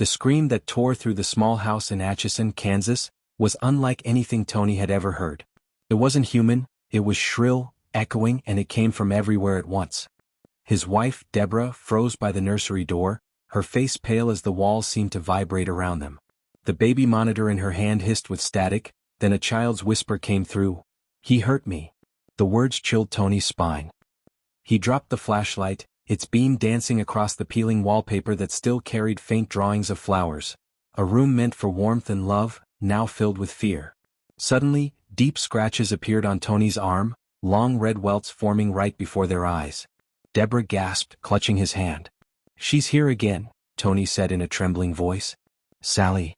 The scream that tore through the small house in Atchison, Kansas, was unlike anything Tony had ever heard. It wasn't human, it was shrill, echoing, and it came from everywhere at once. His wife, Deborah, froze by the nursery door, her face pale as the walls seemed to vibrate around them. The baby monitor in her hand hissed with static, then a child's whisper came through. "He hurt me." The words chilled Tony's spine. He dropped the flashlight, its beam dancing across the peeling wallpaper that still carried faint drawings of flowers. A room meant for warmth and love, now filled with fear. Suddenly, deep scratches appeared on Tony's arm, long red welts forming right before their eyes. Deborah gasped, clutching his hand. "She's here again," Tony said in a trembling voice. "Sallie."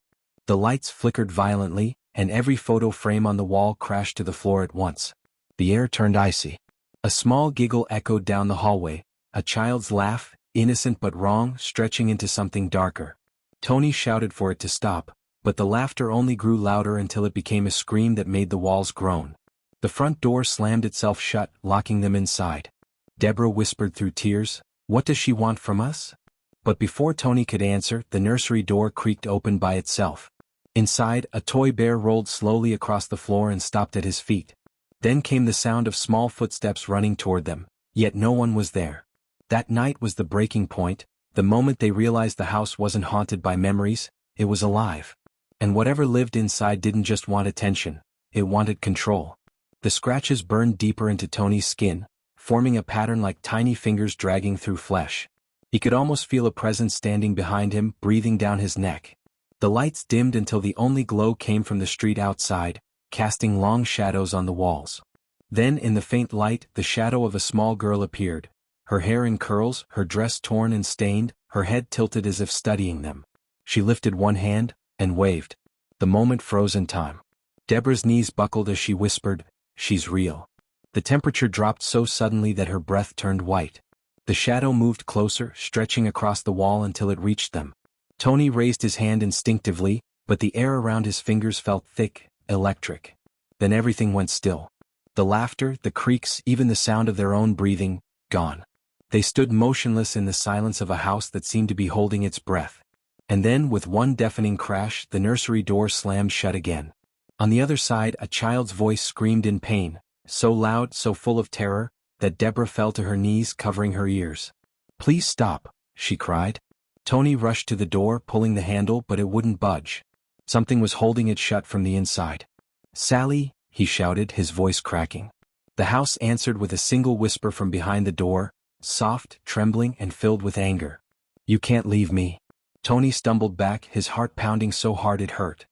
The lights flickered violently, and every photo frame on the wall crashed to the floor at once. The air turned icy. A small giggle echoed down the hallway, a child's laugh, innocent but wrong, stretching into something darker. Tony shouted for it to stop, but the laughter only grew louder until it became a scream that made the walls groan. The front door slammed itself shut, locking them inside. Deborah whispered through tears, "What does she want from us?" But before Tony could answer, the nursery door creaked open by itself. Inside, a toy bear rolled slowly across the floor and stopped at his feet. Then came the sound of small footsteps running toward them, yet no one was there. That night was the breaking point, the moment they realized the house wasn't haunted by memories, it was alive. And whatever lived inside didn't just want attention, it wanted control. The scratches burned deeper into Tony's skin, forming a pattern like tiny fingers dragging through flesh. He could almost feel a presence standing behind him, breathing down his neck. The lights dimmed until the only glow came from the street outside, casting long shadows on the walls. Then in the faint light, the shadow of a small girl appeared, her hair in curls, her dress torn and stained, her head tilted as if studying them. She lifted one hand, and waved. The moment froze in time. Deborah's knees buckled as she whispered, "She's real." The temperature dropped so suddenly that her breath turned white. The shadow moved closer, stretching across the wall until it reached them. Tony raised his hand instinctively, but the air around his fingers felt thick, electric. Then everything went still. The laughter, the creaks, even the sound of their own breathing, gone. They stood motionless in the silence of a house that seemed to be holding its breath. And then, with one deafening crash, the nursery door slammed shut again. On the other side, a child's voice screamed in pain, so loud, so full of terror, that Deborah fell to her knees, covering her ears. "Please stop," she cried. Tony rushed to the door, pulling the handle, but it wouldn't budge. Something was holding it shut from the inside. "Sallie," he shouted, his voice cracking. The house answered with a single whisper from behind the door, soft, trembling, and filled with anger. "You can't leave me." Tony stumbled back, his heart pounding so hard it hurt.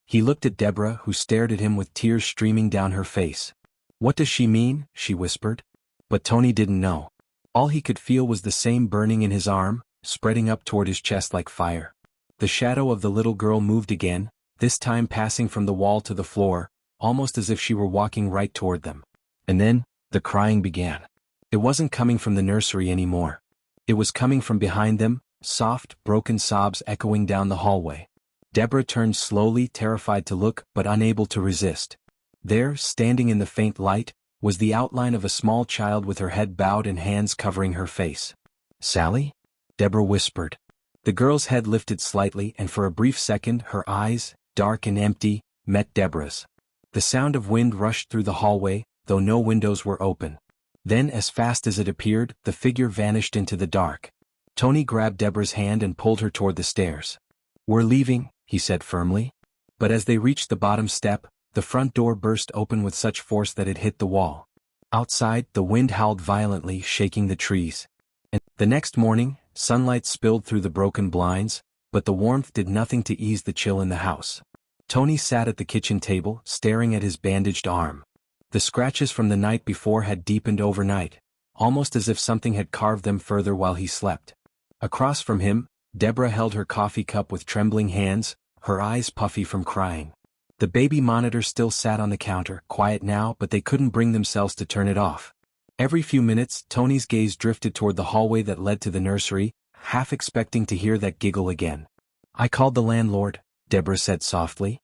He looked at Deborah, who stared at him with tears streaming down her face. "What does she mean?" she whispered. But Tony didn't know. All he could feel was the same burning in his arm, spreading up toward his chest like fire. The shadow of the little girl moved again, this time passing from the wall to the floor, almost as if she were walking right toward them. And then, the crying began. It wasn't coming from the nursery anymore. It was coming from behind them, soft, broken sobs echoing down the hallway. Deborah turned slowly, terrified to look, but unable to resist. There, standing in the faint light, was the outline of a small child with her head bowed and hands covering her face. "Sallie?" Deborah whispered. The girl's head lifted slightly, and for a brief second her eyes, dark and empty, met Deborah's. The sound of wind rushed through the hallway, though no windows were open. Then, as fast as it appeared, the figure vanished into the dark. Tony grabbed Deborah's hand and pulled her toward the stairs. "We're leaving," he said firmly. But as they reached the bottom step, the front door burst open with such force that it hit the wall. Outside, the wind howled violently, shaking the trees. And the next morning, sunlight spilled through the broken blinds, but the warmth did nothing to ease the chill in the house. Tony sat at the kitchen table, staring at his bandaged arm. The scratches from the night before had deepened overnight, almost as if something had carved them further while he slept. Across from him, Deborah held her coffee cup with trembling hands, her eyes puffy from crying. The baby monitor still sat on the counter, quiet now, but they couldn't bring themselves to turn it off. Every few minutes, Tony's gaze drifted toward the hallway that led to the nursery, half expecting to hear that giggle again. "I called the landlord," Deborah said softly.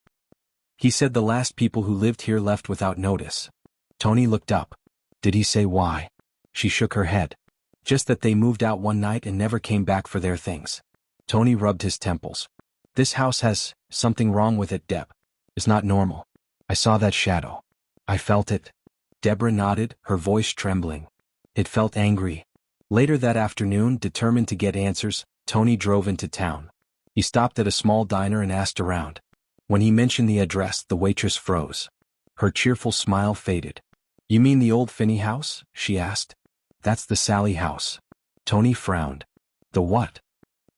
"He said the last people who lived here left without notice." Tony looked up. "Did he say why?" She shook her head. "Just that they moved out one night and never came back for their things." Tony rubbed his temples. This house has something wrong with it, Deb. It's not normal. I saw that shadow. I felt it. Deborah nodded, her voice trembling. It felt angry. Later that afternoon, determined to get answers, Tony drove into town. He stopped at a small diner and asked around. When he mentioned the address, the waitress froze. Her cheerful smile faded. You mean the old Finney house? She asked. That's the Sallie House. Tony frowned. The what?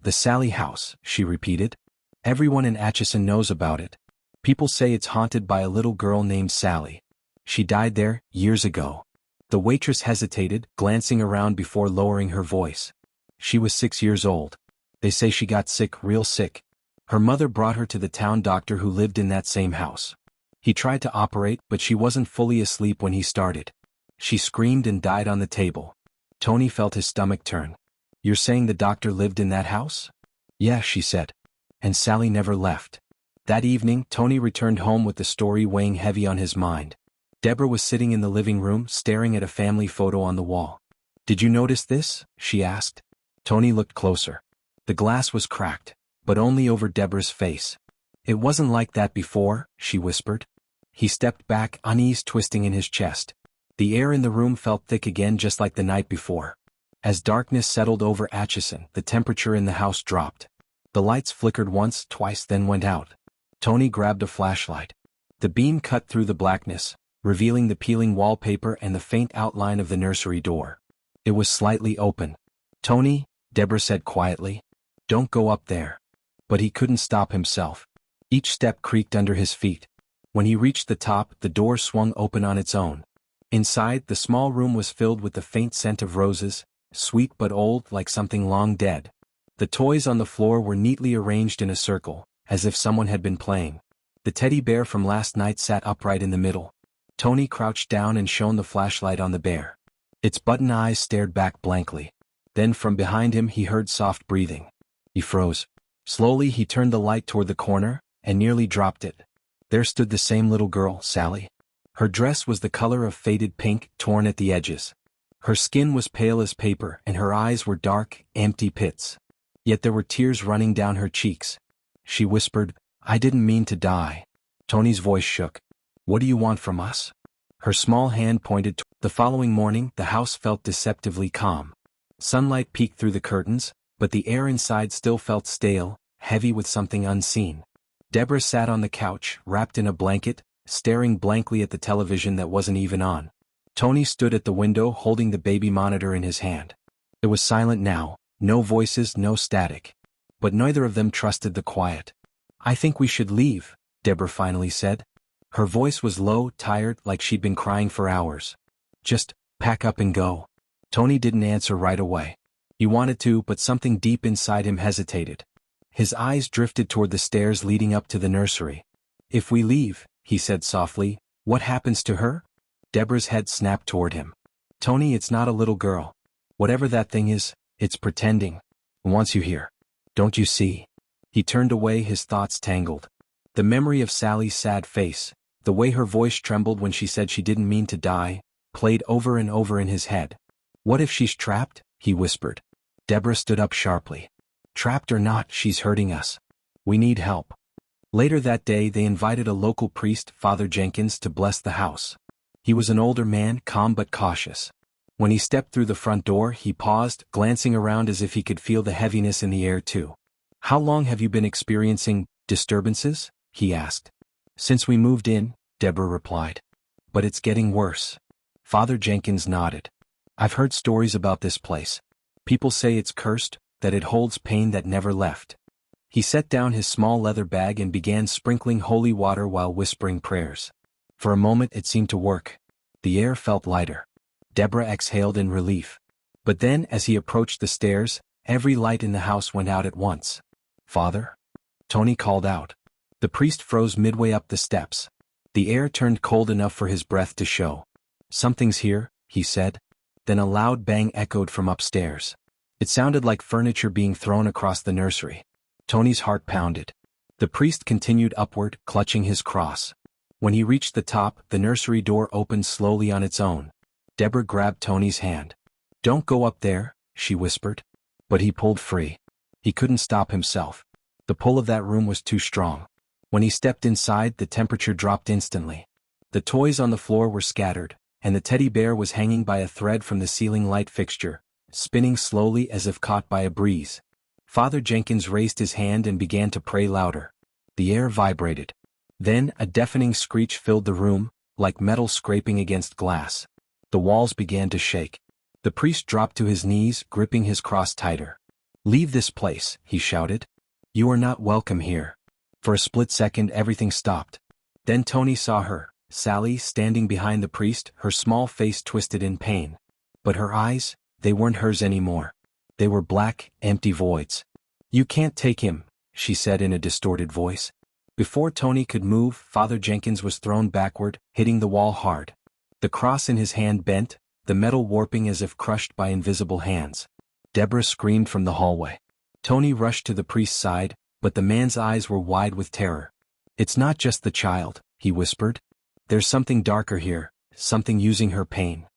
The Sallie House, she repeated. Everyone in Atchison knows about it. People say it's haunted by a little girl named Sallie. She died there, years ago. The waitress hesitated, glancing around before lowering her voice. She was 6 years old. They say she got sick, real sick. Her mother brought her to the town doctor who lived in that same house. He tried to operate, but she wasn't fully asleep when he started. She screamed and died on the table. Tony felt his stomach turn. You're saying the doctor lived in that house? Yeah, she said. And Sallie never left. That evening, Tony returned home with the story weighing heavy on his mind. Deborah was sitting in the living room, staring at a family photo on the wall. Did you notice this? She asked. Tony looked closer. The glass was cracked, but only over Deborah's face. It wasn't like that before, she whispered. He stepped back, unease twisting in his chest. The air in the room felt thick again, just like the night before. As darkness settled over Atchison, the temperature in the house dropped. The lights flickered once, twice, then went out. Tony grabbed a flashlight. The beam cut through the blackness, revealing the peeling wallpaper and the faint outline of the nursery door. It was slightly open. Tony, Deborah said quietly, don't go up there. But he couldn't stop himself. Each step creaked under his feet. When he reached the top, the door swung open on its own. Inside, the small room was filled with the faint scent of roses, sweet but old, like something long dead. The toys on the floor were neatly arranged in a circle, as if someone had been playing. The teddy bear from last night sat upright in the middle. Tony crouched down and shone the flashlight on the bear. Its button eyes stared back blankly. Then from behind him he heard soft breathing. He froze. Slowly he turned the light toward the corner, and nearly dropped it. There stood the same little girl, Sallie. Her dress was the color of faded pink, torn at the edges. Her skin was pale as paper, and her eyes were dark, empty pits. Yet there were tears running down her cheeks. She whispered, I didn't mean to die. Tony's voice shook. What do you want from us? Her small hand pointed. The following morning, the house felt deceptively calm. Sunlight peeked through the curtains, but the air inside still felt stale, heavy with something unseen. Deborah sat on the couch, wrapped in a blanket, staring blankly at the television that wasn't even on. Tony stood at the window holding the baby monitor in his hand. It was silent now, no voices, no static. But neither of them trusted the quiet. I think we should leave, Deborah finally said. Her voice was low, tired, like she'd been crying for hours. Just pack up and go. Tony didn't answer right away. He wanted to, but something deep inside him hesitated. His eyes drifted toward the stairs leading up to the nursery. If we leave, he said softly, what happens to her? Deborah's head snapped toward him. Tony, it's not a little girl. Whatever that thing is, it's pretending. It wants you here. Don't you see? He turned away, his thoughts tangled. The memory of Sallie's sad face, the way her voice trembled when she said she didn't mean to die, played over and over in his head. What if she's trapped? He whispered. Deborah stood up sharply. Trapped or not, she's hurting us. We need help. Later that day they invited a local priest, Father Jenkins, to bless the house. He was an older man, calm but cautious. When he stepped through the front door, he paused, glancing around as if he could feel the heaviness in the air too. How long have you been experiencing disturbances? He asked. Since we moved in, Deborah replied. But it's getting worse. Father Jenkins nodded. I've heard stories about this place. People say it's cursed, that it holds pain that never left. He set down his small leather bag and began sprinkling holy water while whispering prayers. For a moment it seemed to work. The air felt lighter. Deborah exhaled in relief. But then, as he approached the stairs, every light in the house went out at once. Father? Tony called out. The priest froze midway up the steps. The air turned cold enough for his breath to show. Something's here, he said. Then a loud bang echoed from upstairs. It sounded like furniture being thrown across the nursery. Tony's heart pounded. The priest continued upward, clutching his cross. When he reached the top, the nursery door opened slowly on its own. Deborah grabbed Tony's hand. Don't go up there, she whispered. But he pulled free. He couldn't stop himself. The pull of that room was too strong. When he stepped inside, the temperature dropped instantly. The toys on the floor were scattered, and the teddy bear was hanging by a thread from the ceiling light fixture, spinning slowly as if caught by a breeze. Father Jenkins raised his hand and began to pray louder. The air vibrated. Then a deafening screech filled the room, like metal scraping against glass. The walls began to shake. The priest dropped to his knees, gripping his cross tighter. "Leave this place," he shouted. "You are not welcome here." For a split second everything stopped. Then Tony saw her, Sallie, standing behind the priest, her small face twisted in pain. But her eyes, they weren't hers anymore. They were black, empty voids. "You can't take him," she said in a distorted voice. Before Tony could move, Father Jenkins was thrown backward, hitting the wall hard. The cross in his hand bent, the metal warping as if crushed by invisible hands. Deborah screamed from the hallway. Tony rushed to the priest's side, but the man's eyes were wide with terror. "It's not just the child," he whispered. "There's something darker here, something using her pain."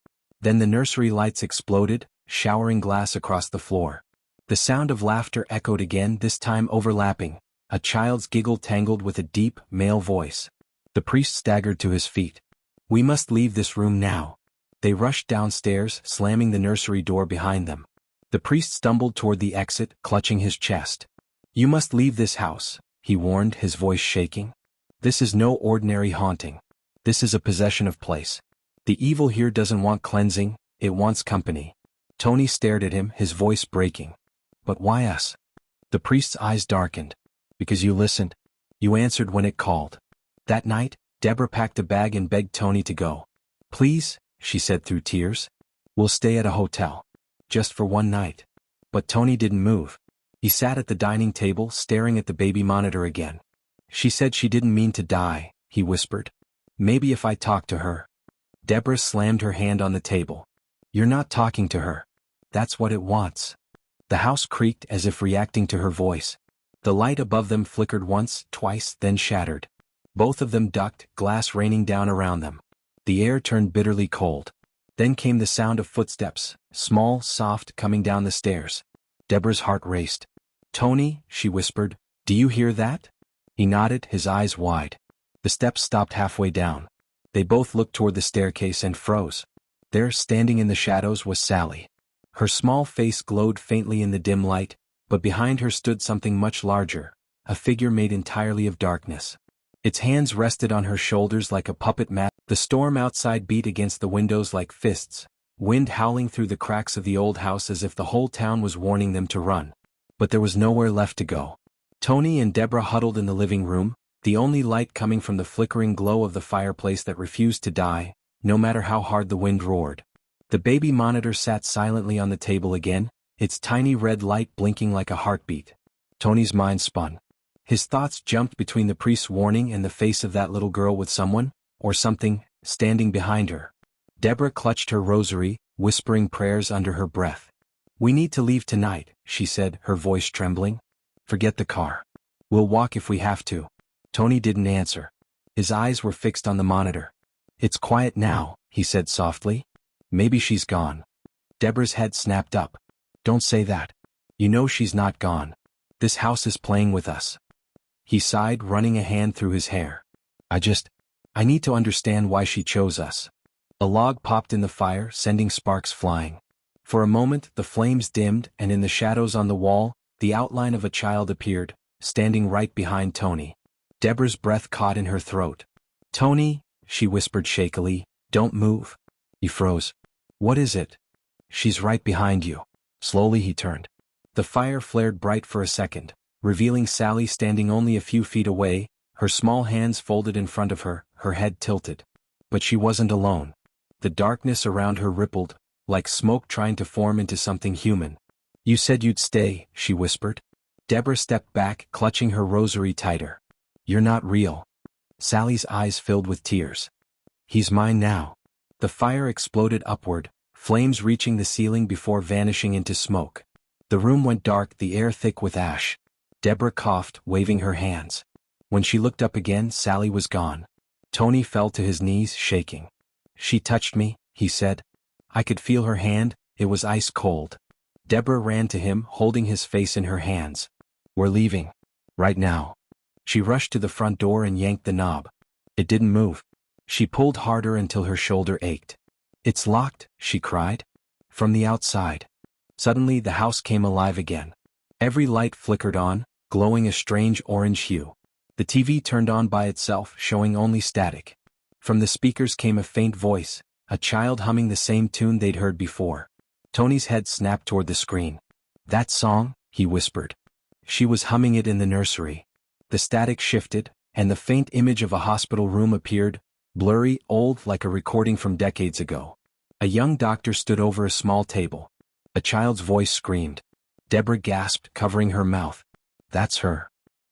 Then the nursery lights exploded, showering glass across the floor. The sound of laughter echoed again, this time overlapping, a child's giggle tangled with a deep, male voice. The priest staggered to his feet. "We must leave this room now." They rushed downstairs, slamming the nursery door behind them. The priest stumbled toward the exit, clutching his chest. "You must leave this house," he warned, his voice shaking. "This is no ordinary haunting. This is a possession of place. The evil here doesn't want cleansing, it wants company." Tony stared at him, his voice breaking. "But why us?" The priest's eyes darkened. "Because you listened. You answered when it called." That night, Deborah packed a bag and begged Tony to go. "Please," she said through tears. "We'll stay at a hotel. Just for one night." But Tony didn't move. He sat at the dining table, staring at the baby monitor again. "She said she didn't mean to die," he whispered. "Maybe if I talk to her." Deborah slammed her hand on the table. "You're not talking to her. That's what it wants." The house creaked as if reacting to her voice. The light above them flickered once, twice, then shattered. Both of them ducked, glass raining down around them. The air turned bitterly cold. Then came the sound of footsteps, small, soft, coming down the stairs. Deborah's heart raced. "Tony," she whispered, "do you hear that?" He nodded, his eyes wide. The steps stopped halfway down. They both looked toward the staircase and froze. There, standing in the shadows, was Sallie. Her small face glowed faintly in the dim light, but behind her stood something much larger, a figure made entirely of darkness. Its hands rested on her shoulders like a puppet mask. The storm outside beat against the windows like fists, wind howling through the cracks of the old house as if the whole town was warning them to run. But there was nowhere left to go. Tony and Deborah huddled in the living room, the only light coming from the flickering glow of the fireplace that refused to die, no matter how hard the wind roared. The baby monitor sat silently on the table again, its tiny red light blinking like a heartbeat. Tony's mind spun. His thoughts jumped between the priest's warning and the face of that little girl with someone, or something, standing behind her. Deborah clutched her rosary, whispering prayers under her breath. "We need to leave tonight," she said, her voice trembling. "Forget the car. We'll walk if we have to." Tony didn't answer. His eyes were fixed on the monitor. "It's quiet now," he said softly. "Maybe she's gone." Deborah's head snapped up. "Don't say that. You know she's not gone. This house is playing with us." He sighed, running a hand through his hair. I need to understand why she chose us." A log popped in the fire, sending sparks flying. For a moment, the flames dimmed, and in the shadows on the wall, the outline of a child appeared, standing right behind Tony. Deborah's breath caught in her throat. "Tony," she whispered shakily, "don't move." He froze. "What is it?" "She's right behind you." Slowly he turned. The fire flared bright for a second, revealing Sallie standing only a few feet away, her small hands folded in front of her, her head tilted. But she wasn't alone. The darkness around her rippled, like smoke trying to form into something human. "You said you'd stay," she whispered. Deborah stepped back, clutching her rosary tighter. "You're not real." Sallie's eyes filled with tears. "He's mine now." The fire exploded upward, flames reaching the ceiling before vanishing into smoke. The room went dark, the air thick with ash. Deborah coughed, waving her hands. When she looked up again, Sallie was gone. Tony fell to his knees, shaking. "She touched me," he said. "I could feel her hand, it was ice cold." Deborah ran to him, holding his face in her hands. We're leaving. Right now. She rushed to the front door and yanked the knob. It didn't move. She pulled harder until her shoulder ached. It's locked, she cried. From the outside. Suddenly the house came alive again. Every light flickered on, glowing a strange orange hue. The TV turned on by itself, showing only static. From the speakers came a faint voice, a child humming the same tune they'd heard before. Tony's head snapped toward the screen. That song, he whispered. She was humming it in the nursery. The static shifted, and the faint image of a hospital room appeared, blurry, old, like a recording from decades ago. A young doctor stood over a small table. A child's voice screamed. Deborah gasped, covering her mouth. That's her.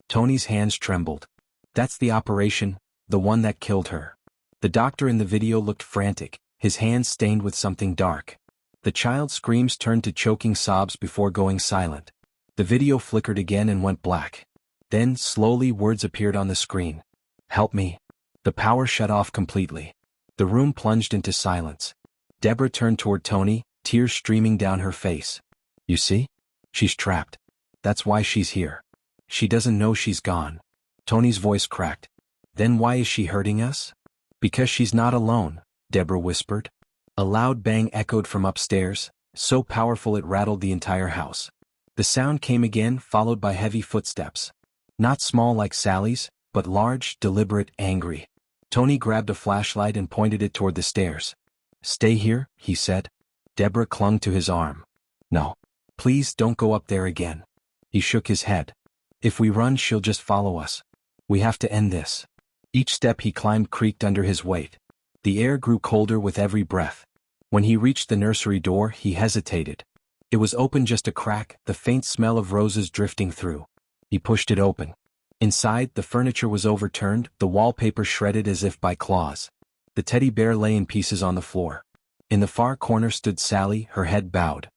Tony's hands trembled. That's the operation, the one that killed her. The doctor in the video looked frantic, his hands stained with something dark. The child's screams turned to choking sobs before going silent. The video flickered again and went black. Then, slowly, words appeared on the screen. Help me. The power shut off completely. The room plunged into silence. Deborah turned toward Tony, tears streaming down her face. You see? She's trapped. That's why she's here. She doesn't know she's gone. Tony's voice cracked. Then why is she hurting us? Because she's not alone, Deborah whispered. A loud bang echoed from upstairs, so powerful it rattled the entire house. The sound came again, followed by heavy footsteps. Not small like Sallie's, but large, deliberate, angry. Tony grabbed a flashlight and pointed it toward the stairs. Stay here, he said. Deborah clung to his arm. No. Please don't go up there again. He shook his head. If we run, she'll just follow us. We have to end this. Each step he climbed creaked under his weight. The air grew colder with every breath. When he reached the nursery door, he hesitated. It was open just a crack, the faint smell of roses drifting through. He pushed it open. Inside, the furniture was overturned, the wallpaper shredded as if by claws. The teddy bear lay in pieces on the floor. In the far corner stood Sallie, her head bowed.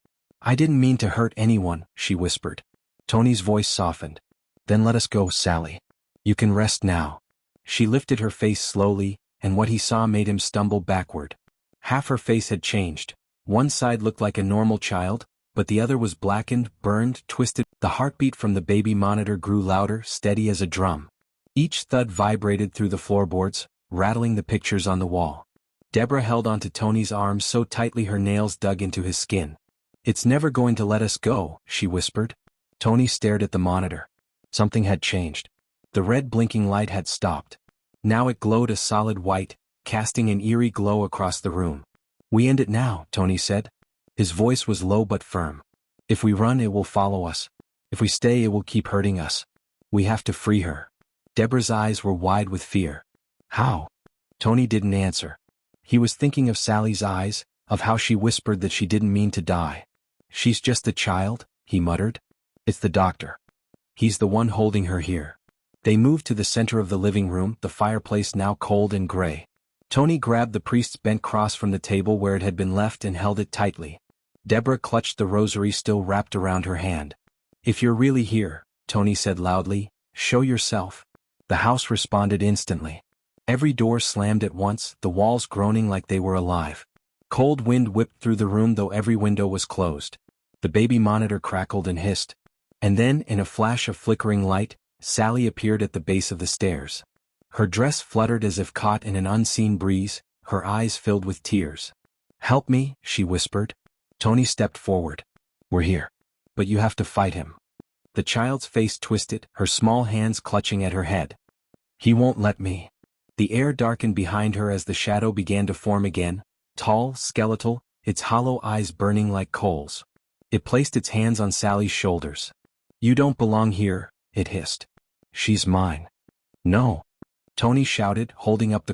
I didn't mean to hurt anyone, she whispered. Tony's voice softened. Then let us go, Sallie. You can rest now. She lifted her face slowly, and what he saw made him stumble backward. Half her face had changed. One side looked like a normal child, but the other was blackened, burned, twisted. The heartbeat from the baby monitor grew louder, steady as a drum. Each thud vibrated through the floorboards, rattling the pictures on the wall. Deborah held onto Tony's arms so tightly her nails dug into his skin. It's never going to let us go, she whispered. Tony stared at the monitor. Something had changed. The red blinking light had stopped. Now it glowed a solid white, casting an eerie glow across the room. We end it now, Tony said. His voice was low but firm. If we run, it will follow us. If we stay, it will keep hurting us. We have to free her. Deborah's eyes were wide with fear. How? Tony didn't answer. He was thinking of Sallie's eyes, of how she whispered that she didn't mean to die. She's just a child, he muttered. It's the doctor. He's the one holding her here. They moved to the center of the living room, the fireplace now cold and gray. Tony grabbed the priest's bent cross from the table where it had been left and held it tightly. Deborah clutched the rosary still wrapped around her hand. If you're really here, Tony said loudly, show yourself. The house responded instantly. Every door slammed at once, the walls groaning like they were alive. Cold wind whipped through the room though every window was closed. The baby monitor crackled and hissed. And then, in a flash of flickering light, Sallie appeared at the base of the stairs. Her dress fluttered as if caught in an unseen breeze, her eyes filled with tears. Help me, she whispered. Tony stepped forward. We're here. But you have to fight him. The child's face twisted, her small hands clutching at her head. He won't let me. The air darkened behind her as the shadow began to form again, tall, skeletal, its hollow eyes burning like coals. It placed its hands on Sallie's shoulders. You don't belong here, it hissed. She's mine. No. Tony shouted, holding up the